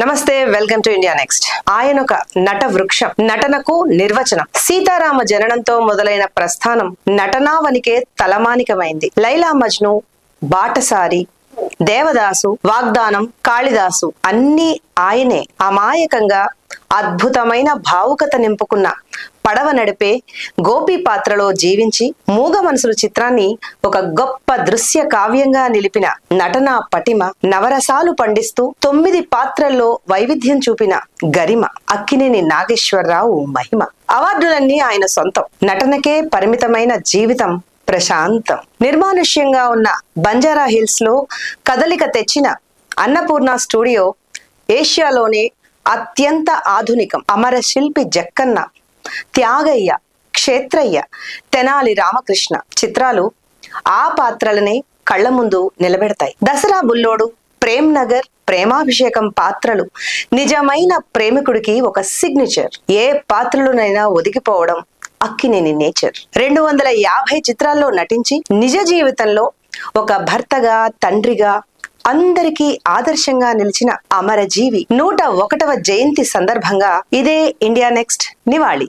నమస్తే, welcome to India next. ఆయన ఒక నట వృక్షం, నటనకు నిర్వచనం. సీతారామ జననంతో మొదలైన ప్రస్థానం నటనావనికే తలమానికమైంది. లైలా మజ్ను, బాటసారి, దేవదాసు, వాగ్దానం, కాళిదాసు అన్నీ ఆయనే. అమాయకంగా అద్భుతమైన భావుకత నింపుకున్న పడవ నడిపే గోపి పాత్రలో జీవించి మూగ మనసులు చిత్రాన్ని ఒక గొప్ప దృశ్య కావ్యంగా నిలిపిన నటనా పటిమ, నవరసాలు పండిస్తూ 9 పాత్రల్లో వైవిధ్యం చూపిన గరిమ అక్కినేని నాగేశ్వరరావు మహిమ. అవార్డులన్నీ ఆయన సొంతం. నటనకే పరిమితమైన జీవితం ప్రశాంతం. నిర్మానుష్యంగా ఉన్న బంజారా హిల్స్ లో కదలిక తెచ్చిన అన్నపూర్ణ స్టూడియో ఏషియాలోనే అత్యంత ఆధునికం. అమర శిల్పి జక్కన్న, త్యాగయ్య, క్షేత్రయ్య, తెనాలి రామకృష్ణ చిత్రాలు ఆ పాత్రలనే కళ్ల ముందు నిలబెడతాయి. దసరా బుల్లోడు, ప్రేమ్ నగర్, ప్రేమాభిషేకం పాత్రలు నిజమైన ప్రేమికుడికి ఒక సిగ్నేచర్. ఏ పాత్రలోనైనా ఒదిగిపోవడం అక్కినేని నేచర్. 250 చిత్రాల్లో నటించి నిజ జీవితంలో ఒక భర్తగా, తండ్రిగా అందరికీ ఆదర్శంగా నిలిచిన అమరజీవి 101వ జయంతి సందర్భంగా ఇదే ఇండియా నెక్స్ట్ నివాళి.